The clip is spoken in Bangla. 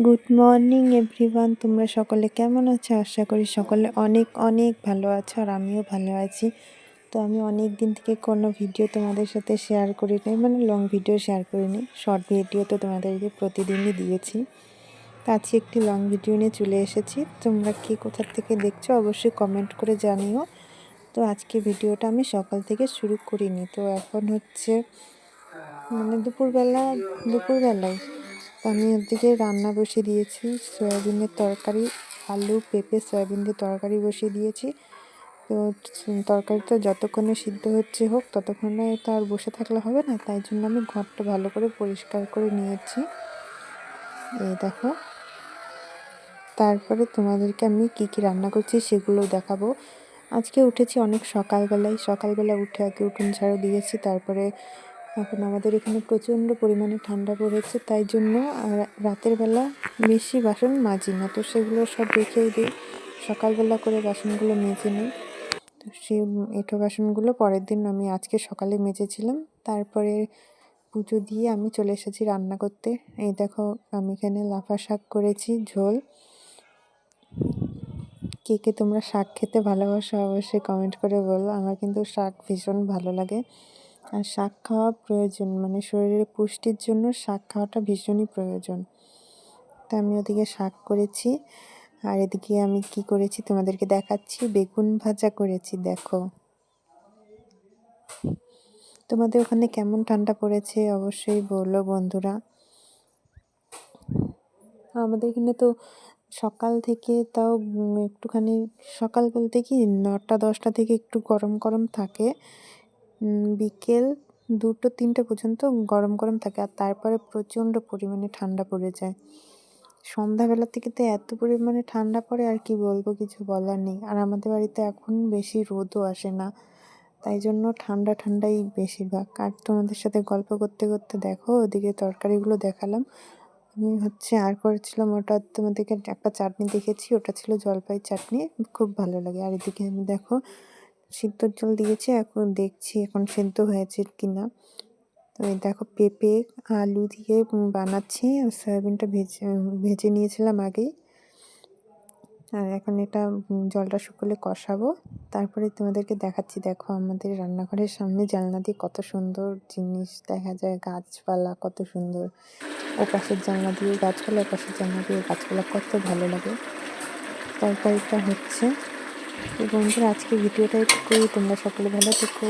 গুড মর্নিং এভরিওয়ান, তোমরা সকলে কেমন আছো? আশা করি সকলে অনেক অনেক ভালো আছো, আর আমিও ভালো আছি। তো আমি অনেক দিন থেকে কোনো ভিডিও তোমাদের সাথে শেয়ার করিনি, মানে লং ভিডিও শেয়ার করিনি। শর্ট ভিডিও তো তোমাদেরকে প্রতিদিনই দিয়েছি। তো আজকে একটি লং ভিডিও নিয়ে চলে এসেছি। তোমরা কি কোথা থেকে দেখছো অবশ্যই কমেন্ট করে জানিও। তো আজকে ভিডিওটা আমি সকাল থেকে শুরু করিনি। তো এখন হচ্ছে মানে দুপুরবেলায় আমি ওদিকে রান্না বসিয়ে দিয়েছি। সয়াবিনের তরকারি, আলু পেঁপে সয়াবিন দিয়ে তরকারি বসিয়ে দিয়েছি। তো তরকারিটা যতক্ষণে সিদ্ধ হচ্ছে হোক, ততক্ষণে তো আর বসে থাকলে হবে না, তাই জন্য আমি ঘরটা ভালো করে পরিষ্কার করে নিয়েছি। এই দেখো, তারপরে তোমাদেরকে আমি কি কি রান্না করছি সেগুলো দেখাবো। আজকে উঠেছি অনেক সকালবেলা উঠে আগে উঠোন ঝাড়ু দিয়েছি। তারপরে এখন আমাদের এখানে প্রচণ্ড পরিমাণে ঠান্ডা পড়েছে, তাই জন্য রাতের বেলা বেশি বাসন মাজি না, তো সেগুলো সব রেখেই দিই। সকালবেলা করে বাসনগুলো মেজে নিই। তো সেই এঁঠো বাসনগুলো পরের দিন আমি আজকে সকালে মেজেছিলাম। তারপরে পুজো দিয়ে আমি চলে এসেছি রান্না করতে। এই দেখো, আমি এখানে লাফা শাক করেছি ঝোল। কে কে তোমরা শাক খেতে ভালোবাসো অবশ্যই কমেন্ট করে বলো। আমার কিন্তু শাক ভীষণ ভালো লাগে, আর শাক খাওয়া প্রয়োজন, মানে শরীরের পুষ্টির জন্য শাক খাওয়াটা ভীষণই প্রয়োজন। তা আমি ওদিকে শাক করেছি, আর এদিকে আমি কি করেছি তোমাদেরকে দেখাচ্ছি। বেগুন ভাজা করেছি। দেখো, তোমাদের ওখানে কেমন ঠান্ডা পড়েছে অবশ্যই বলো বন্ধুরা। আমাদের এখানে তো সকাল থেকে তাও একটুখানি, সকাল বলতে কি 9টা-10টা থেকে একটু গরম গরম থাকে, বিকেল 2টো-3টে পর্যন্ত গরম গরম থাকে, আর তারপরে প্রচণ্ড পরিমাণে ঠান্ডা পড়ে যায়। সন্ধ্যাবেলা থেকে তো এত পরিমাণে ঠান্ডা পড়ে, আর কি বলবো, কিছু বলার নেই। আর আমাদের বাড়িতে এখন বেশি রোদও আসে না, তাই জন্য ঠান্ডাই বেশিরভাগ। আর তোমাদের সাথে গল্প করতে করতে দেখো ওদিকে তরকারিগুলো দেখালাম। আমি আর করেছিলাম ওটা, তোমাদেরকে একটা চাটনি দেখেছি, ওটা ছিল জলপাই চাটনি, খুব ভালো লাগে। আর এদিকে আমি দেখো সিদ্ধর জল দিয়েছি, এখন দেখছি এখন সেদ্ধ হয়েছে কিনা। তো এই দেখো পেঁপে আলু দিয়ে বানাচ্ছি, আর সয়াবিনটা ভেজে নিয়েছিলাম আগেই। আর এখন এটা জলটা শুকোলে কষাবো, তারপরে তোমাদেরকে দেখাচ্ছি। দেখো আমাদের রান্নাঘরের সামনে জানলা দিয়ে কত সুন্দর জিনিস দেখা যায়, গাছপালা কত সুন্দর। ও পাশের জানলা দিয়ে গাছপালা, ও পাশের জানলা দিয়ে গাছপালা, কত ভালো লাগে। তরকারিটা হচ্ছে। তো বন্ধুরা, আজকে ভিডিওটা একটু, তোমরা সকলে ভালো থেকো।